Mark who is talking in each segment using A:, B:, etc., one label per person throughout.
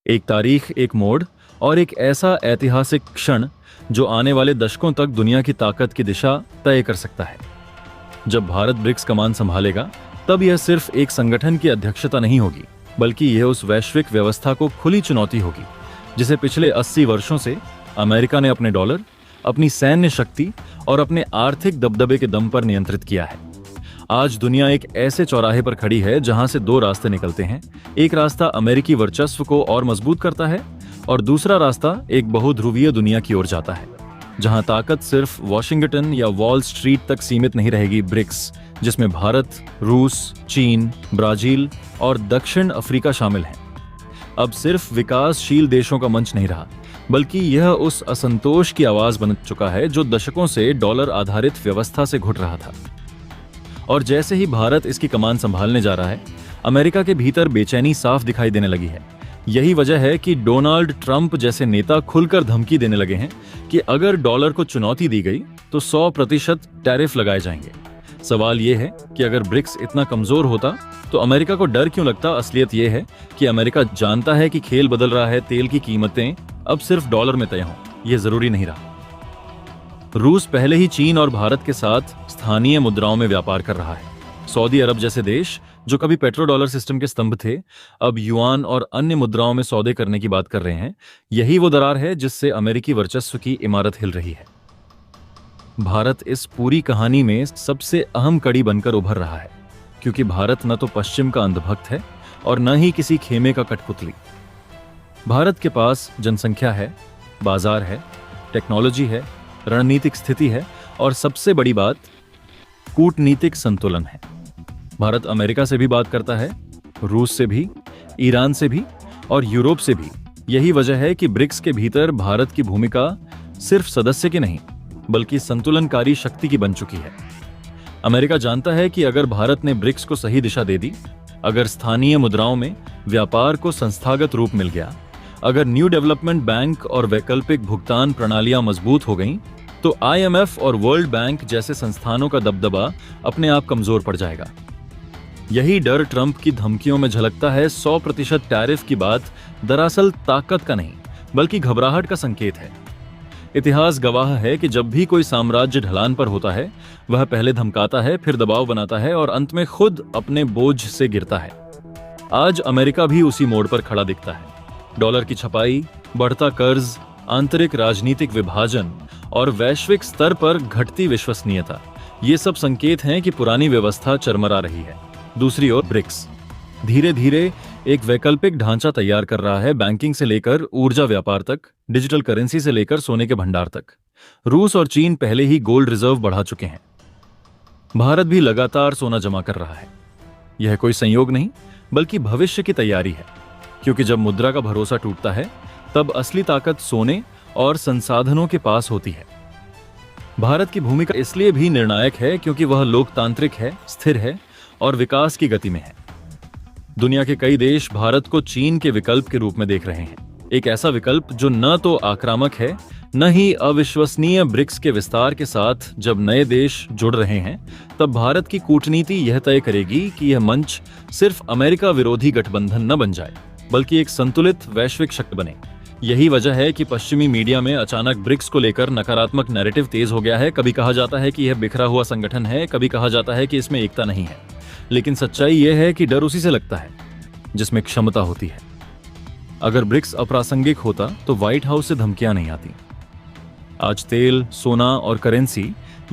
A: एक तारीख, एक मोड़ और एक ऐसा ऐतिहासिक क्षण जो आने वाले दशकों तक दुनिया की ताकत की दिशा तय कर सकता है। जब भारत ब्रिक्स कमान संभालेगा, तब यह सिर्फ एक संगठन की अध्यक्षता नहीं होगी, बल्कि यह उस वैश्विक व्यवस्था को खुली चुनौती होगी जिसे पिछले 80 वर्षों से अमेरिका ने अपने डॉलर, अपनी सैन्य शक्ति और अपने आर्थिक दबदबे के दम पर नियंत्रित किया है। आज दुनिया एक ऐसे चौराहे पर खड़ी है जहां से दो रास्ते निकलते हैं। एक रास्ता अमेरिकी वर्चस्व को और मजबूत करता है और दूसरा रास्ता एक बहुध्रुवीय दुनिया की ओर जाता है, जहां ताकत सिर्फ वॉशिंगटन या वॉल स्ट्रीट तक सीमित नहीं रहेगी। ब्रिक्स, जिसमें भारत, रूस, चीन, ब्राजील और दक्षिण अफ्रीका शामिल हैं, अब सिर्फ विकासशील देशों का मंच नहीं रहा, बल्कि यह उस असंतोष की आवाज बन चुका है जो दशकों से डॉलर आधारित व्यवस्था से घुट रहा था। और जैसे ही भारत इसकी कमान संभालने जा रहा है, अमेरिका के भीतर बेचैनी साफ दिखाई देने लगी है। यही वजह है कि डोनाल्ड ट्रंप जैसे नेता खुलकर धमकी देने लगे हैं कि अगर डॉलर को चुनौती दी गई तो 100% टैरिफ लगाए जाएंगे। सवाल यह है कि अगर ब्रिक्स इतना कमजोर होता तो अमेरिका को डर क्यों लगता? असलियत यह है कि अमेरिका जानता है कि खेल बदल रहा है। तेल की कीमतें अब सिर्फ डॉलर में तय हों, यह जरूरी नहीं रहा। रूस पहले ही चीन और भारत के साथ स्थानीय मुद्राओं में व्यापार कर रहा है। सऊदी अरब जैसे देश, जो कभी पेट्रो डॉलर सिस्टम के स्तंभ थे, अब युआन और अन्य मुद्राओं में सौदे करने की बात कर रहे हैं। यही वो दरार है जिससे अमेरिकी वर्चस्व की इमारत हिल रही है। भारत इस पूरी कहानी में सबसे अहम कड़ी बनकर उभर रहा है, क्योंकि भारत न तो पश्चिम का अंधभक्त है और न ही किसी खेमे का कठपुतली। भारत के पास जनसंख्या है, बाजार है, टेक्नोलॉजी है, रणनीतिक स्थिति है और सबसे बड़ी बात, कूटनीतिक संतुलन है। भारत अमेरिका से भी बात करता है, रूस से भी, ईरान से भी और यूरोप से भी। यही वजह है कि ब्रिक्स के भीतर भारत की भूमिका सिर्फ सदस्य की नहीं, बल्कि संतुलनकारी शक्ति की बन चुकी है। अमेरिका जानता है कि अगर भारत ने ब्रिक्स को सही दिशा दे दी, अगर स्थानीय मुद्राओं में व्यापार को संस्थागत रूप मिल गया, अगर न्यू डेवलपमेंट बैंक और वैकल्पिक भुगतान प्रणालियां मजबूत हो गईं, तो IMF और वर्ल्ड बैंक जैसे संस्थानों का दबदबा अपने आप कमजोर पड़ जाएगा। यही डर ट्रंप की धमकियों में झलकता है। 100% टैरिफ की बात दरअसल ताकत का नहीं, बल्कि घबराहट का संकेत है। इतिहास गवाह है कि जब भी कोई साम्राज्य ढलान पर होता है, वह पहले धमकाता है, फिर दबाव बनाता है और अंत में खुद अपने बोझ से गिरता है। आज अमेरिका भी उसी मोड़ पर खड़ा दिखता है। डॉलर की छपाई, बढ़ता कर्ज, आंतरिक राजनीतिक विभाजन और वैश्विक स्तर पर घटती विश्वसनीयता, ये सब संकेत हैं कि पुरानी व्यवस्था चरमरा रही है। दूसरी ओर ब्रिक्स धीरे धीरे एक वैकल्पिक ढांचा तैयार कर रहा है, बैंकिंग से लेकर ऊर्जा व्यापार तक, डिजिटल करेंसी से लेकर सोने के भंडार तक। रूस और चीन पहले ही गोल्ड रिजर्व बढ़ा चुके हैं। भारत भी लगातार सोना जमा कर रहा है। यह कोई संयोग नहीं, बल्कि भविष्य की तैयारी है, क्योंकि जब मुद्रा का भरोसा टूटता है, तब असली ताकत सोने और संसाधनों के पास होती है। भारत की भूमिका इसलिए भी निर्णायक है क्योंकि वह लोकतांत्रिक है, स्थिर है और विकास की गति में है। दुनिया के कई देश भारत को चीन के विकल्प के रूप में देख रहे हैं, एक ऐसा विकल्प जो न तो आक्रामक है, न ही अविश्वसनीय। ब्रिक्स के विस्तार के साथ जब नए देश जुड़ रहे हैं, तब भारत की कूटनीति यह तय करेगी कि यह मंच सिर्फ अमेरिका विरोधी गठबंधन न बन जाए, बल्कि एक संतुलित वैश्विक शक्ति बने। यही वजह है कि पश्चिमी मीडिया में अचानक ब्रिक्स को लेकर नकारात्मक नैरेटिव तेज हो गया है। कभी कहा जाता है कि यह बिखरा हुआ संगठन है, कभी कहा जाता है कि इसमें एकता नहीं है। लेकिन सच्चाई यह है कि डर उसी से लगता है जिसमें क्षमता होती है। अगर ब्रिक्स अप्रासंगिक होता तो व्हाइट हाउस से धमकियां नहीं आती। आज तेल, सोना और करेंसी,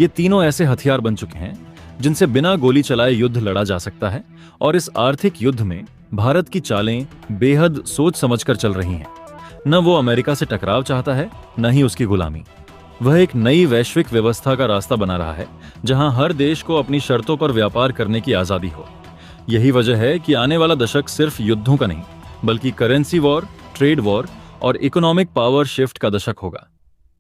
A: ये तीनों ऐसे हथियार बन चुके हैं जिनसे बिना गोली चलाए युद्ध लड़ा जा सकता है। और इस आर्थिक युद्ध में भारत की चालें बेहद सोच समझकर चल रही हैं। न वो अमेरिका से टकराव चाहता है, न ही उसकी गुलामी। वह एक नई वैश्विक व्यवस्था का रास्ता बना रहा है, जहां हर देश को अपनी शर्तों पर व्यापार करने की आजादी हो। यही वजह है कि आने वाला दशक सिर्फ युद्धों का नहीं, बल्कि करेंसी वॉर, ट्रेड वॉर और इकोनॉमिक पावर शिफ्ट का दशक होगा।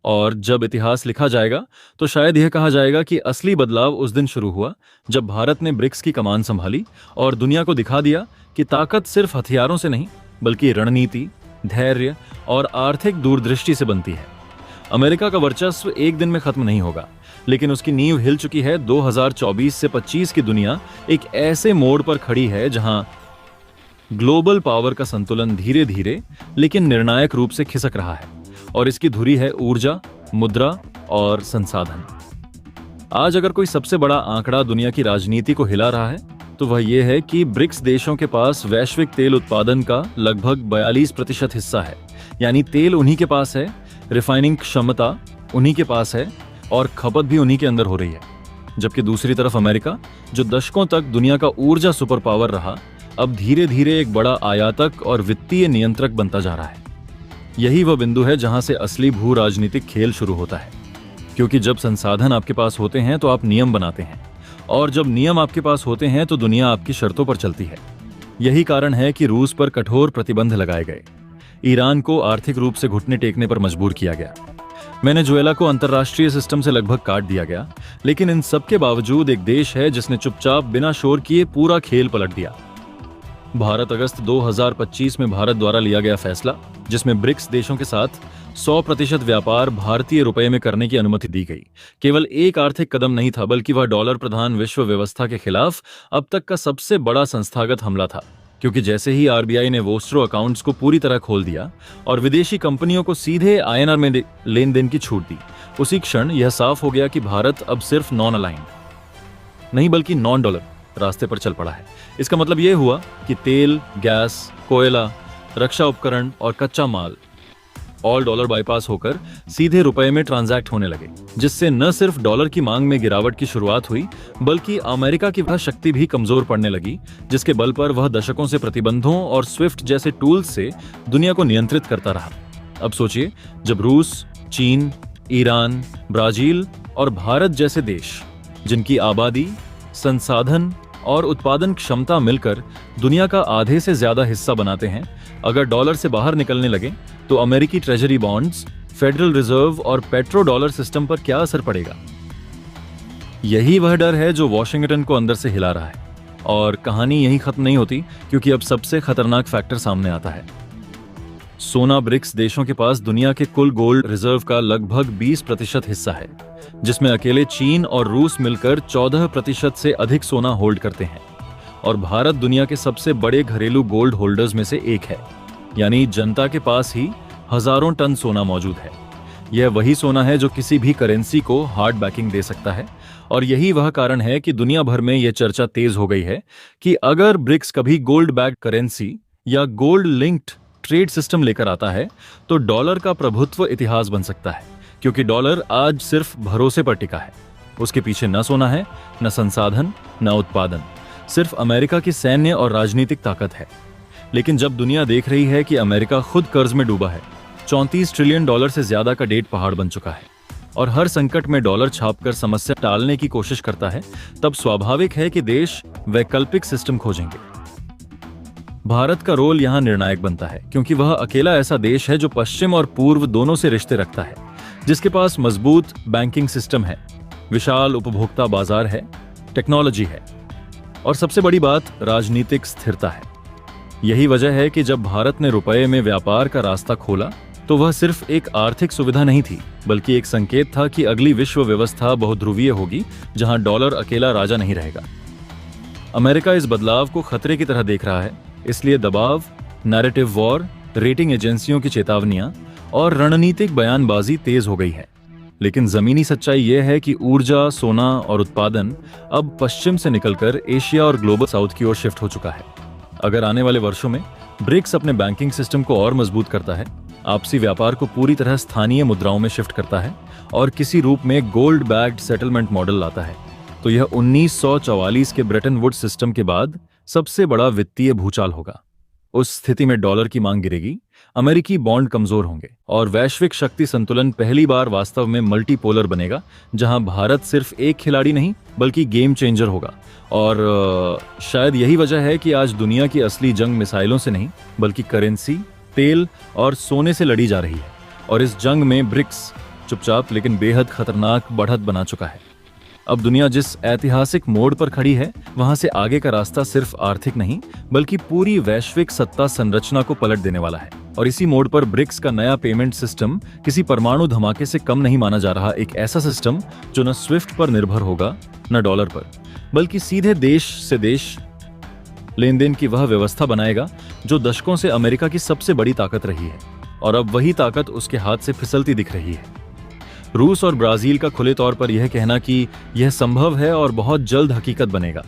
A: और जब इतिहास लिखा जाएगा तो शायद यह कहा जाएगा कि असली बदलाव उस दिन शुरू हुआ जब भारत ने ब्रिक्स की कमान संभाली और दुनिया को दिखा दिया कि ताकत सिर्फ हथियारों से नहीं, बल्कि रणनीति, धैर्य और आर्थिक दूरदृष्टि से बनती है। अमेरिका का वर्चस्व एक दिन में खत्म नहीं होगा, लेकिन उसकी नींव हिल चुकी है। 2024 से 25 की दुनिया एक ऐसे मोड़ पर खड़ी है जहां ग्लोबल पावर का संतुलन धीरे धीरे लेकिन निर्णायक रूप से खिसक रहा है, और इसकी धुरी है ऊर्जा, मुद्रा और संसाधन। आज अगर कोई सबसे बड़ा आंकड़ा दुनिया की राजनीति को हिला रहा है तो वह यह है कि ब्रिक्स देशों के पास वैश्विक तेल उत्पादन का लगभग 42% हिस्सा है। यानी तेल उन्हीं के पास है, रिफाइनिंग क्षमता उन्हीं के पास है और खपत भी उन्हीं के अंदर हो रही है। जबकि दूसरी तरफ अमेरिका, जो दशकों तक दुनिया का ऊर्जा सुपर पावर रहा, अब धीरे धीरे एक बड़ा आयातक और वित्तीय नियंत्रक बनता जा रहा है। यही वह बिंदु है जहां से असली भू राजनीतिक खेल शुरू होता है, क्योंकि जब संसाधन आपके पास होते हैं तो आप नियम बनाते हैं, और जब नियम आपके पास होते हैं तो दुनिया आपकी शर्तों पर चलती है। यही कारण है कि रूस पर कठोर प्रतिबंध लगाए गए, ईरान को आर्थिक रूप से घुटने टेकने पर मजबूर किया गया, वेनेजुएला को अंतर्राष्ट्रीय सिस्टम से लगभग काट दिया गया। लेकिन इन सब के बावजूद एक देश है जिसने चुपचाप बिना शोर किए पूरा खेल पलट दिया। भारत। अगस्त 2025 में भारत द्वारा लिया गया फैसला, जिसमें ब्रिक्स देशों के साथ 100% व्यापार भारतीय रुपए में करने की अनुमति दी गई, केवल एक आर्थिक कदम नहीं था, बल्कि वह डॉलर प्रधान विश्व व्यवस्था के खिलाफ अब तक का सबसे बड़ा संस्थागत हमला था। क्योंकि जैसे ही आरबीआई ने वोस्ट्रो अकाउंट्स को पूरी तरह खोल दिया और विदेशी कंपनियों को सीधे आईएनआर में लेन देन की छूट दी, उसी क्षण यह साफ हो गया कि भारत अब सिर्फ नॉन अलाइंड नहीं बल्कि नॉन डॉलर रास्ते पर चल पड़ा है। इसका मतलब यह हुआ कि तेल, गैस, कोयला, रक्षा उपकरण और कच्चा माल ऑल डॉलर बाईपास होकर सीधे रुपए में ट्रांजैक्ट होने लगे, जिससे न सिर्फ डॉलर की मांग में गिरावट की शुरुआत हुई, बल्कि अमेरिका की वह शक्ति भी कमजोर पड़ने लगी जिसके बल पर वह दशकों से प्रतिबंधों और स्विफ्ट जैसे टूल्स से दुनिया को नियंत्रित करता रहा। अब सोचिए, जब रूस, चीन, ईरान, ब्राजील और भारत जैसे देश, जिनकी आबादी, संसाधन और उत्पादन क्षमता मिलकर दुनिया का आधे से ज्यादा हिस्सा बनाते हैं, अगर डॉलर से बाहर निकलने लगे तो अमेरिकी ट्रेजरी बॉन्ड्स, फेडरल रिजर्व और पेट्रो डॉलर सिस्टम पर क्या असर पड़ेगा? यही वह डर है जो वॉशिंगटन को अंदर से हिला रहा है। और कहानी यहीं खत्म नहीं होती, क्योंकि अब सबसे खतरनाक फैक्टर सामने आता है। सोना। ब्रिक्स देशों के पास दुनिया के कुल गोल्ड रिजर्व का लगभग 20% हिस्सा है, जिसमें अकेले चीन और रूस मिलकर 14% से अधिक सोना होल्ड करते हैं। और भारत दुनिया के सबसे बड़े घरेलू गोल्ड होल्डर्स में से एक है, यानी जनता के पास ही हजारों टन सोना मौजूद है। यह वही सोना है जो किसी भी करेंसी को हार्ड बैकिंग दे सकता है, और यही वह कारण है कि दुनिया भर में यह चर्चा तेज हो गई है कि अगर ब्रिक्स कभी गोल्ड बैक्ड करेंसी या गोल्ड लिंक्ड ट्रेड सिस्टम लेकर आता है तो डॉलर का प्रभुत्व इतिहास बन सकता है, क्योंकि डॉलर आज सिर्फ भरोसे पर टिका है। उसके पीछे न सोना है, न संसाधन, न उत्पादन, सिर्फ अमेरिका की सैन्य और राजनीतिक ताकत है। लेकिन जब दुनिया देख रही है कि अमेरिका खुद कर्ज में डूबा है, 34 ट्रिलियन डॉलर से ज्यादा का डेट पहाड़ बन चुका है, और हर संकट में डॉलर छापकर समस्या टालने की कोशिश करता है, तब स्वाभाविक है कि देश वैकल्पिक सिस्टम खोजेंगे। भारत का रोल यहां निर्णायक बनता है, क्योंकि वह अकेला ऐसा देश है जो पश्चिम और पूर्व दोनों से रिश्ते रखता है, जिसके पास मजबूत बैंकिंग सिस्टम है, विशाल उपभोक्ता बाजार है, टेक्नोलॉजी है, और सबसे बड़ी बात राजनीतिक स्थिरता है। यही वजह है कि जब भारत ने रुपए में व्यापार का रास्ता खोला तो वह सिर्फ एक आर्थिक सुविधा नहीं थी, बल्कि एक संकेत था कि अगली विश्व व्यवस्था बहुध्रुवीय होगी, जहां डॉलर अकेला राजा नहीं रहेगा। अमेरिका इस बदलाव को खतरे की तरह देख रहा है, इसलिए दबाव, नैरेटिव वॉर, रेटिंग एजेंसियों की चेतावनियां और रणनीतिक बयानबाजी तेज हो गई है। लेकिन जमीनी सच्चाई यह है कि ऊर्जा, सोना और उत्पादन अब पश्चिम से निकलकर एशिया और ग्लोबल साउथ की ओर शिफ्ट हो चुका है। अगर आने वाले वर्षों में ब्रिक्स अपने बैंकिंग सिस्टम को और मजबूत करता है, आपसी व्यापार को पूरी तरह स्थानीय मुद्राओं में शिफ्ट करता है और किसी रूप में गोल्ड बैक्ड सेटलमेंट मॉडल लाता है, तो यह 1944 के ब्रेटन वुड्स सिस्टम के बाद सबसे बड़ा वित्तीय भूचाल होगा। उस स्थिति में डॉलर की मांग गिरेगी, अमेरिकी बॉन्ड कमजोर होंगे और वैश्विक शक्ति संतुलन पहली बार वास्तव में मल्टीपोलर बनेगा, जहां भारत सिर्फ एक खिलाड़ी नहीं बल्कि गेम चेंजर होगा। और शायद यही वजह है कि आज दुनिया की असली जंग मिसाइलों से नहीं बल्कि करेंसी, तेल और सोने से लड़ी जा रही है, और इस जंग में ब्रिक्स चुपचाप लेकिन बेहद खतरनाक बढ़त बना चुका है। अब दुनिया जिस ऐतिहासिक मोड़ पर खड़ी है, वहां से आगे का रास्ता सिर्फ आर्थिक नहीं बल्कि पूरी वैश्विक सत्ता संरचना को पलट देने वाला है। और इसी मोड़ पर ब्रिक्स का नया पेमेंट सिस्टम किसी परमाणु धमाके से कम नहीं माना जा रहा। एक ऐसा सिस्टम जो न स्विफ्ट पर निर्भर होगा, न डॉलर पर, बल्कि सीधे देश से देश लेन देन की वह व्यवस्था बनाएगा जो दशकों से अमेरिका की सबसे बड़ी ताकत रही है, और अब वही ताकत उसके हाथ से फिसलती दिख रही है। रूस और ब्राजील का खुले तौर पर यह कहना कि यह संभव है और बहुत जल्द हकीकत बनेगा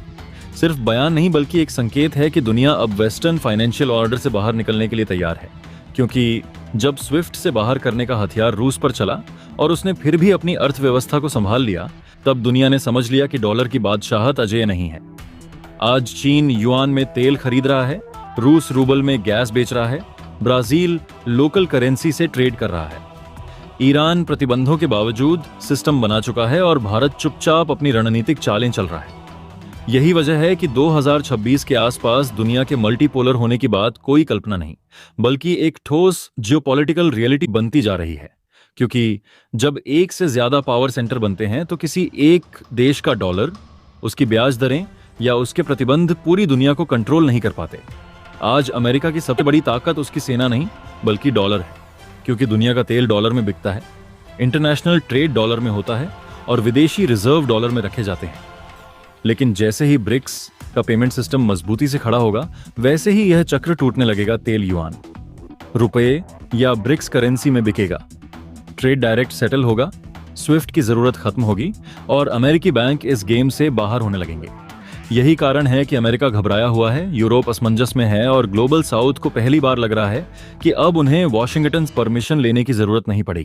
A: सिर्फ बयान नहीं बल्कि एक संकेत है कि दुनिया अब वेस्टर्न फाइनेंशियल ऑर्डर से बाहर निकलने के लिए तैयार है, क्योंकि जब स्विफ्ट से बाहर करने का हथियार रूस पर चला और उसने फिर भी अपनी अर्थव्यवस्था को संभाल लिया, तब दुनिया ने समझ लिया कि डॉलर की बादशाहत अजेय नहीं है। आज चीन युआन में तेल खरीद रहा है, रूस रूबल में गैस बेच रहा है, ब्राजील लोकल करेंसी से ट्रेड कर रहा है, ईरान प्रतिबंधों के बावजूद सिस्टम बना चुका है और भारत चुपचाप अपनी रणनीतिक चालें चल रहा है। यही वजह है कि 2026 के आसपास दुनिया के मल्टीपोलर होने की बात कोई कल्पना नहीं बल्कि एक ठोस जियोपॉलिटिकल रियलिटी बनती जा रही है, क्योंकि जब एक से ज्यादा पावर सेंटर बनते हैं तो किसी एक देश का डॉलर, उसकी ब्याज दरें या उसके प्रतिबंध पूरी दुनिया को कंट्रोल नहीं कर पाते। आज अमेरिका की सबसे बड़ी ताकत उसकी सेना नहीं बल्कि डॉलर है, क्योंकि दुनिया का तेल डॉलर में बिकता है, इंटरनेशनल ट्रेड डॉलर में होता है और विदेशी रिजर्व डॉलर में रखे जाते हैं। लेकिन जैसे ही ब्रिक्स का पेमेंट सिस्टम मजबूती से खड़ा होगा, वैसे ही यह चक्र टूटने लगेगा। तेल युआन, रुपए या ब्रिक्स करेंसी में बिकेगा, ट्रेड डायरेक्ट सेटल होगा, स्विफ्ट की जरूरत खत्म होगी और अमेरिकी बैंक इस गेम से बाहर होने लगेंगे। यही कारण है कि अमेरिका घबराया हुआ है, यूरोप असमंजस में है और ग्लोबल साउथ को पहली बार लग रहा है कि अब उन्हें वॉशिंगटन परमिशन लेने की जरूरत नहीं पड़ेगी।